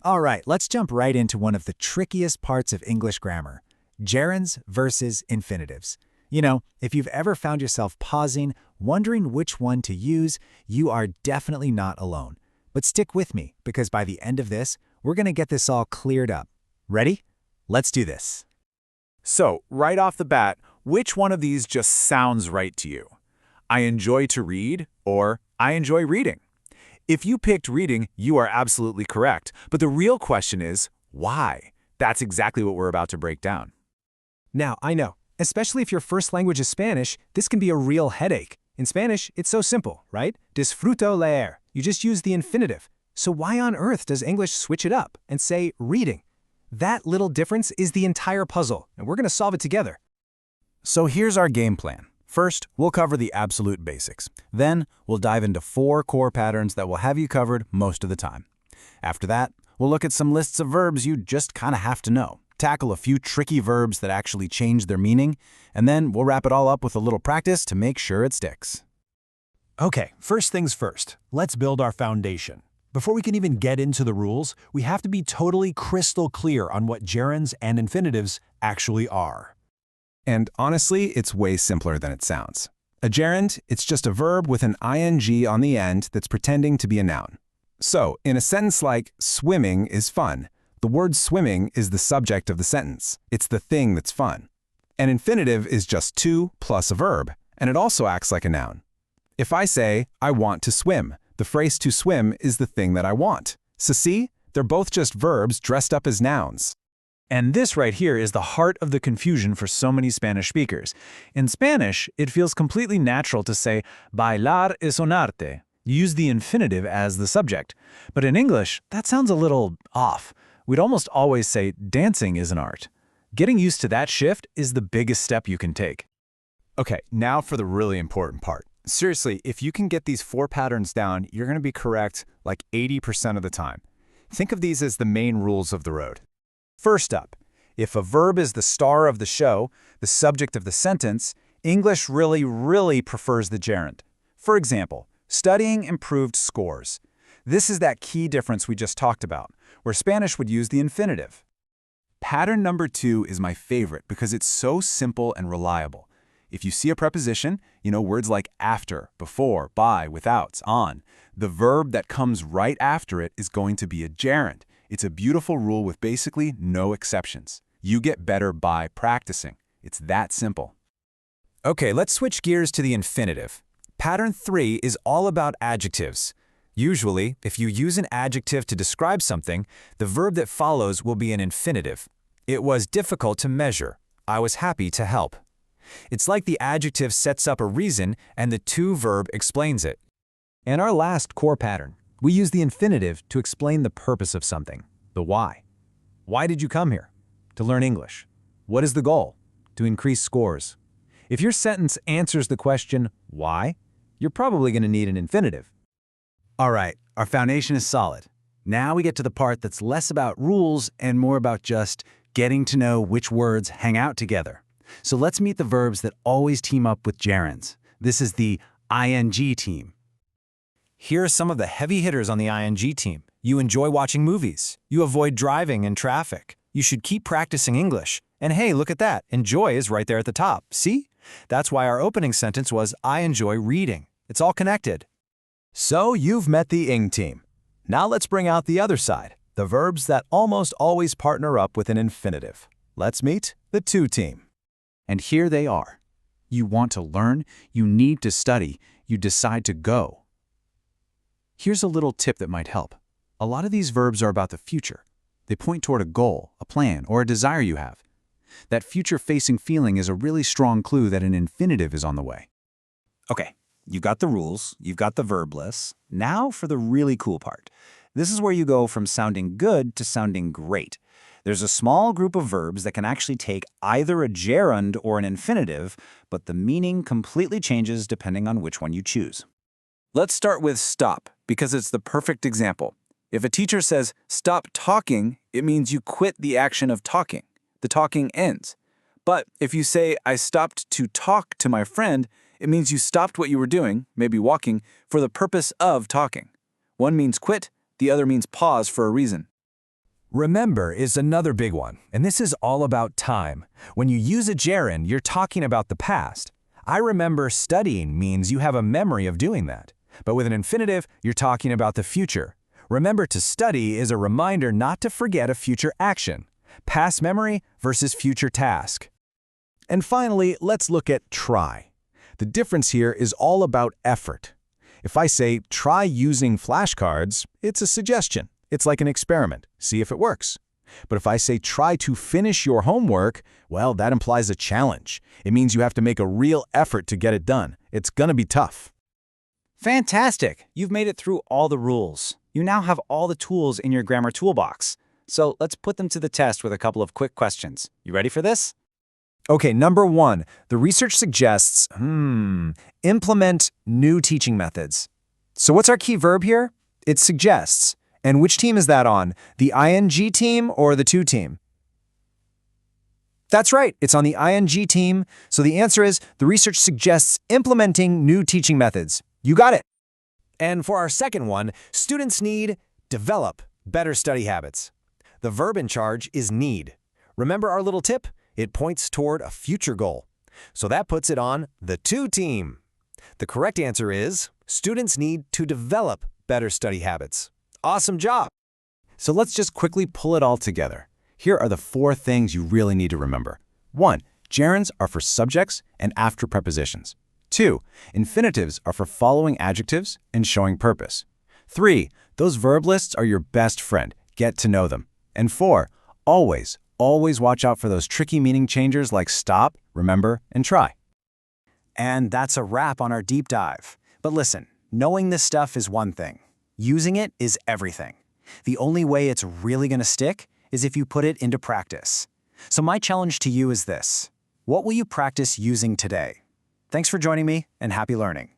All right, let's jump right into one of the trickiest parts of English grammar, gerunds versus infinitives. If you've ever found yourself pausing, wondering which one to use, you are definitely not alone. But stick with me, because by the end of this, we're going to get this all cleared up. Ready? Let's do this. So, right off the bat, which one of these just sounds right to you? I enjoy to read or I enjoy reading? If you picked reading, you are absolutely correct. But the real question is, why? That's exactly what we're about to break down. Now, I know, especially if your first language is Spanish, this can be a real headache. In Spanish, it's so simple, right? Disfruto leer. You just use the infinitive. So why on earth does English switch it up and say reading? That little difference is the entire puzzle, and we're going to solve it together. So here's our game plan. First, we'll cover the absolute basics. Then, we'll dive into 4 core patterns that will have you covered most of the time. After that, we'll look at some lists of verbs you just kind of have to know, tackle a few tricky verbs that actually change their meaning, and then we'll wrap it all up with a little practice to make sure it sticks. Okay, first things first, let's build our foundation. Before we can even get into the rules, we have to be totally crystal clear on what gerunds and infinitives actually are. And honestly, it's way simpler than it sounds. A gerund, it's just a verb with an ing on the end that's pretending to be a noun. So, in a sentence like, swimming is fun, the word swimming is the subject of the sentence. It's the thing that's fun. An infinitive is just to plus a verb, and it also acts like a noun. If I say, I want to swim, the phrase to swim is the thing that I want. So see, they're both just verbs dressed up as nouns. And this right here is the heart of the confusion for so many Spanish speakers. In Spanish, it feels completely natural to say, bailar es un arte. You use the infinitive as the subject. But in English, that sounds a little off. We'd almost always say dancing is an art. Getting used to that shift is the biggest step you can take. Okay, now for the really important part. Seriously, if you can get these 4 patterns down, you're going to be correct like 80% of the time. Think of these as the main rules of the road. First up, if a verb is the star of the show, the subject of the sentence, English really prefers the gerund. For example, studying improved scores. This is that key difference we just talked about, where Spanish would use the infinitive. Pattern number 2 is my favorite because it's so simple and reliable. If you see a preposition, words like after, before, by, without, on, the verb that comes right after it is going to be a gerund. It's a beautiful rule with basically no exceptions. You get better by practicing. It's that simple. Okay, let's switch gears to the infinitive. Pattern 3 is all about adjectives. Usually, if you use an adjective to describe something, the verb that follows will be an infinitive. It was difficult to measure. I was happy to help. It's like the adjective sets up a reason and the to verb explains it. And our last core pattern, we use the infinitive to explain the purpose of something, the why. Why did you come here? To learn English. What is the goal? To increase scores. If your sentence answers the question, why, you're probably going to need an infinitive. All right, our foundation is solid. Now we get to the part that's less about rules and more about just getting to know which words hang out together. So let's meet the verbs that always team up with gerunds. This is the ing team. Here are some of the heavy hitters on the ing team. You enjoy watching movies. You avoid driving in traffic. You should keep practicing English. And hey, look at that. Enjoy is right there at the top. See? That's why our opening sentence was, I enjoy reading. It's all connected. So you've met the ing team. Now let's bring out the other side, the verbs that almost always partner up with an infinitive. Let's meet the to team. And here they are. You want to learn, you need to study, you decide to go. Here's a little tip that might help. A lot of these verbs are about the future. They point toward a goal, a plan, or a desire you have. That future-facing feeling is a really strong clue that an infinitive is on the way. Okay, you've got the rules, you've got the verb lists. Now for the really cool part. This is where you go from sounding good to sounding great. There's a small group of verbs that can actually take either a gerund or an infinitive, but the meaning completely changes depending on which one you choose. Let's start with stop, because it's the perfect example. If a teacher says, stop talking, it means you quit the action of talking. The talking ends. But if you say, I stopped to talk to my friend, it means you stopped what you were doing, maybe walking, for the purpose of talking. One means quit, the other means pause for a reason. Remember is another big one, and this is all about time. When you use a gerund, you're talking about the past. I remember studying means you have a memory of doing that. But with an infinitive, you're talking about the future. Remember to study is a reminder not to forget a future action. Past memory versus future task. And finally, let's look at try. The difference here is all about effort. If I say, try using flashcards, it's a suggestion. It's like an experiment. See if it works. But if I say, try to finish your homework, well, that implies a challenge. It means you have to make a real effort to get it done. It's gonna be tough. Fantastic! You've made it through all the rules. You now have all the tools in your grammar toolbox. So let's put them to the test with a couple of quick questions. You ready for this? Okay, number 1, the research suggests, implement new teaching methods. So what's our key verb here? It suggests. And which team is that on? The ing team or the to team? That's right, it's on the ing team. So the answer is, the research suggests implementing new teaching methods. You got it. And for our second one, students need develop better study habits. The verb in charge is need. Remember our little tip? It points toward a future goal. So that puts it on the to team. The correct answer is, students need to develop better study habits. Awesome job! So let's just quickly pull it all together. Here are the 4 things you really need to remember. 1. Gerunds are for subjects and after prepositions. 2. Infinitives are for following adjectives and showing purpose. 3. Those verb lists are your best friend. Get to know them. And 4. Always watch out for those tricky meaning changers like stop, remember, and try. And that's a wrap on our deep dive. But listen, knowing this stuff is one thing. Using it is everything. The only way it's really going to stick is if you put it into practice. So my challenge to you is this. What will you practice using today? Thanks for joining me, and happy learning.